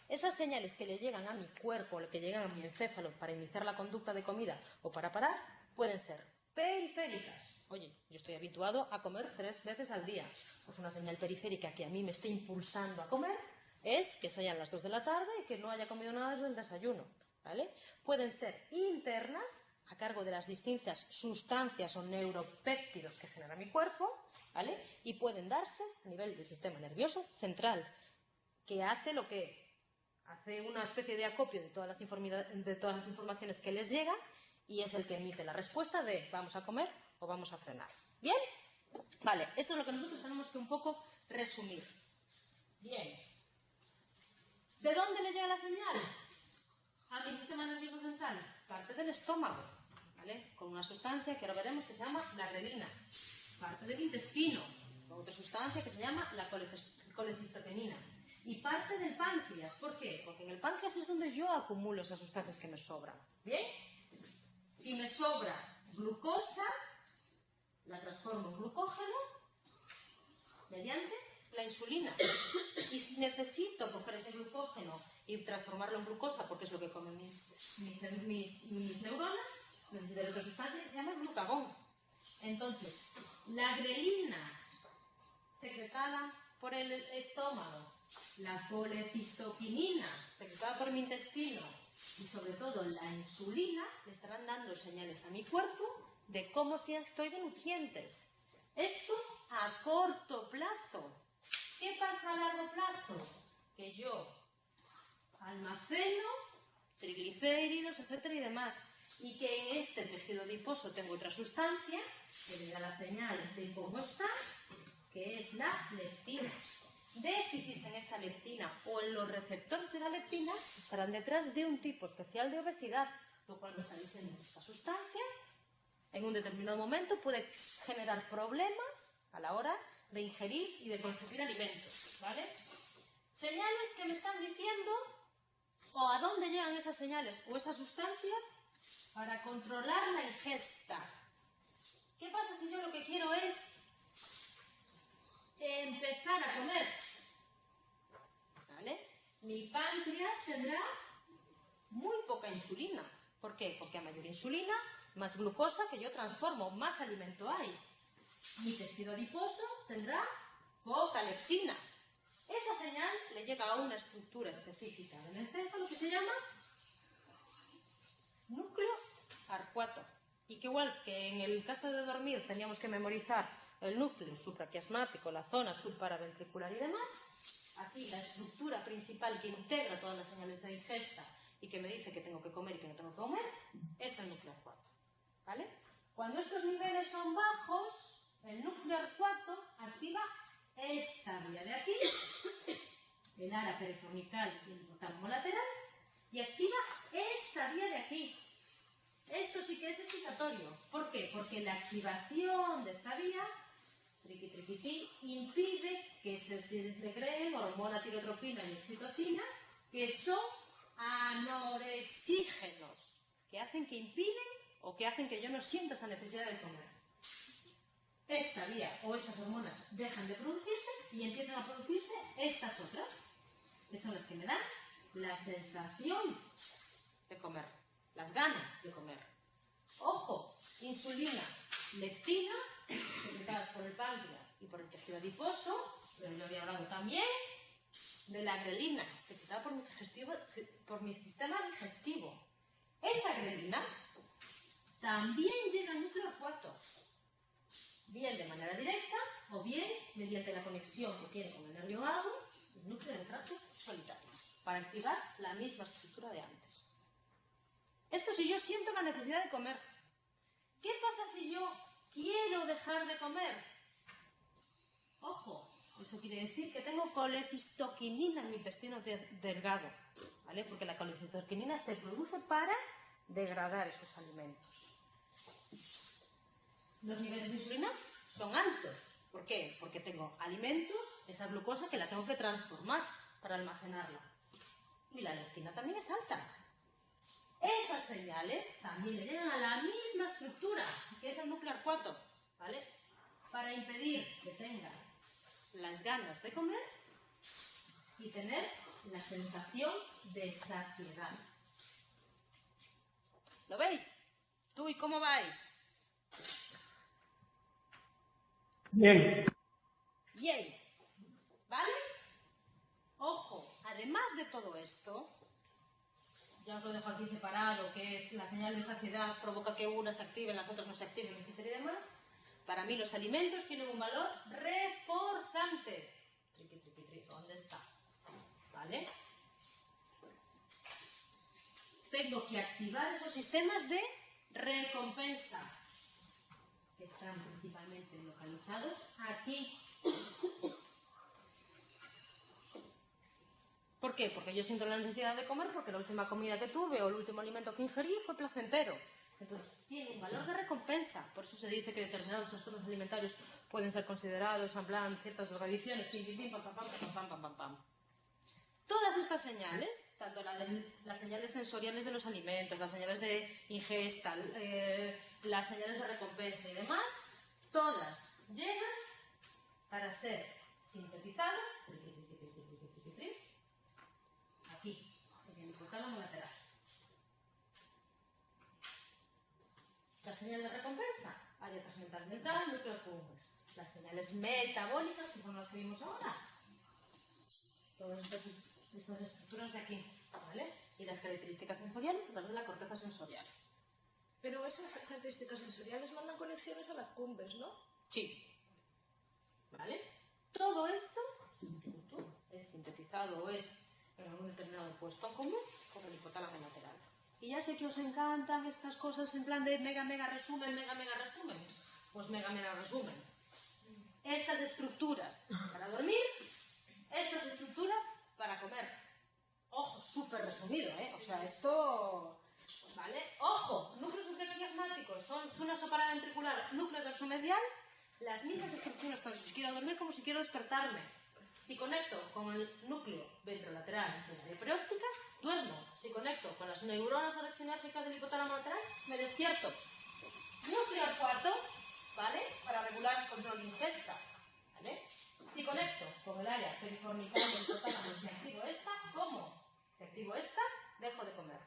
Speaker 2: Esas señales que le llegan a mi cuerpo, o que llegan a mi encéfalo para iniciar la conducta de comida o para parar, pueden ser periféricas. Oye, yo estoy habituado a comer 3 veces al día. Pues una señal periférica que a mí me esté impulsando a comer es que sean las 2 de la tarde y que no haya comido nada desde el desayuno, ¿vale? Pueden ser internas, a cargo de las distintas sustancias o neuropéptidos que genera mi cuerpo, ¿vale? Y pueden darse a nivel del sistema nervioso central, que hace lo que hace una especie de acopio de todas las informaciones que les llegan y es el que emite la respuesta de vamos a comer o vamos a frenar. ¿Bien? Vale, esto es lo que nosotros tenemos que un poco resumir. Bien. ¿De dónde le llega la señal? A mi sistema nervioso central. Parte del estómago, ¿vale? Con una sustancia que ahora veremos que se llama la grelina. Parte del intestino, con otra sustancia que se llama la colecistoquinina. Y parte del páncreas. ¿Por qué? Porque en el páncreas es donde yo acumulo esas sustancias que me sobran. ¿Bien? Si me sobra glucosa, la transformo en glucógeno mediante la insulina. Y si necesito coger ese glucógeno y transformarlo en glucosa, porque es lo que comen mis neuronas, necesito otra sustancia que se llama glucagón. Entonces, la grelina secretada por el estómago, la colecistoquinina secretada por mi intestino y sobre todo la insulina le estarán dando señales a mi cuerpo de cómo estoy de nutrientes. Esto a corto plazo. ¿Qué pasa a largo plazo? Que yo almaceno triglicéridos, etcétera y demás, y que en este tejido adiposo tengo otra sustancia que me da la señal de cómo está, que es la leptina. Déficits en esta leptina o en los receptores de la leptina estarán detrás de un tipo especial de obesidad, lo cual me está diciendo que esta sustancia en un determinado momento puede generar problemas a la hora de ingerir y de consumir alimentos, ¿vale? Señales que me están diciendo o a dónde llegan esas señales o esas sustancias para controlar la ingesta. ¿Qué pasa si yo lo que quiero es empezar a comer? ¿Vale? Mi páncreas tendrá muy poca insulina. ¿Por qué? Porque a mayor insulina, más glucosa que yo transformo, más alimento hay. Mi tejido adiposo tendrá poca leptina. Esa señal le llega a una estructura específica del encéfalo que se llama núcleo arcuato. Y que igual que en el caso de dormir teníamos que memorizar el núcleo supraquiasmático, la zona subparaventricular y demás, aquí la estructura principal que integra todas las señales de ingesta y que me dice que tengo que comer y que no tengo que comer, es el núcleo arcuato. ¿Vale? Cuando estos niveles son bajos, el núcleo arcuato activa esta vía de aquí, el ara perifornical y el hipotálamo lateral, y activa esta vía de aquí. Esto sí que es excitatorio. ¿Por qué? Porque la activación de esta vía, impide que se segreguen hormona tirotropina y oxitocina, que son anorexígenos, que hacen que impiden o que hacen que yo no sienta esa necesidad de comer. Esta vía o estas hormonas dejan de producirse y empiezan a producirse estas otras, que son las que me dan la sensación de comer, las ganas de comer. Ojo, insulina, leptina, secretadas por el páncreas y por el tejido adiposo, pero yo había hablado también de la grelina, secretada por mi sistema digestivo. Esa grelina también llega al núcleo arcuato, bien de manera directa o bien mediante la conexión que tiene con el nervio vago, el núcleo del tracto solitario, para activar la misma estructura de antes. Esto si yo siento la necesidad de comer. ¿Qué pasa si yo quiero dejar de comer? Ojo, eso quiere decir que tengo colecistoquinina en mi intestino delgado, ¿vale? Porque la colecistoquinina se produce para degradar esos alimentos. Los niveles de insulina son altos. ¿Por qué? Porque tengo alimentos, esa glucosa que la tengo que transformar para almacenarla. Y la leptina también es alta. Esas señales también le llegan a la misma estructura, que es el núcleo arcuato, ¿vale? Para impedir que tenga las ganas de comer y tener la sensación de saciedad. ¿Lo veis? ¿Tú y cómo vais?
Speaker 6: Bien.
Speaker 2: Bien. ¿Vale? Ojo, además de todo esto, ya os lo dejo aquí separado, que es la señal de saciedad, provoca que unas se activen, las otras no se activen, etcétera y demás. Para mí los alimentos tienen un valor reforzante. ¿Dónde está? ¿Vale? Tengo que activar esos sistemas de recompensa, que están principalmente localizados aquí. ¿Por qué? Porque yo siento la necesidad de comer porque la última comida que tuve o el último alimento que ingerí fue placentero. Entonces, tiene un valor de recompensa. Por eso se dice que determinados trastornos alimentarios pueden ser considerados en plan ciertas drogadicciones, pim, pim, pim, pam, pam, pam, pam, pam, pam, pam. Todas estas señales, tanto las señales sensoriales de los alimentos, las señales de ingesta, las señales de recompensa y demás, todas llegan para ser sintetizadas aquí, en el hipotálamo lateral. La señal de recompensa, área tegmental mental, núcleo accumbens. Las señales metabólicas, que son las que vimos ahora. Todas estas estructuras de aquí, ¿vale? Y las características sensoriales a través de la corteza sensorial.
Speaker 4: Pero esas características sensoriales mandan conexiones a la cumbres, ¿no?
Speaker 2: Sí. ¿Vale? Todo esto es sintetizado o es en algún determinado puesto en común por el hipotálamo lateral. Y ya sé que os encantan estas cosas en plan de mega resumen, pues mega resumen. Estas estructuras para dormir, estas estructuras para comer. Ojo, súper resumido, ¿eh? O sea, esto... ¿Vale? Ojo, núcleo supraquiasmático, zona suparaventricular, núcleo dorsomedial, las mismas instrucciones tanto si quiero dormir como si quiero despertarme. Si conecto con el núcleo ventrolateral de la área perióptica, duermo. Si conecto con las neuronas adrenérgicas del hipotálamo lateral, me despierto. Núcleo olfato, ¿vale? Para regular el control de ingesta, ¿vale? Si conecto con el área perifornical del hipotálamo, si activo esta, como. Si activo esta, dejo de comer.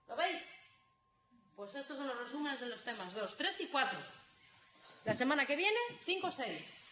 Speaker 2: ¿Lo veis? Pues estos son los resúmenes de los temas 2, 3 y 4. La semana que viene, 5 o 6.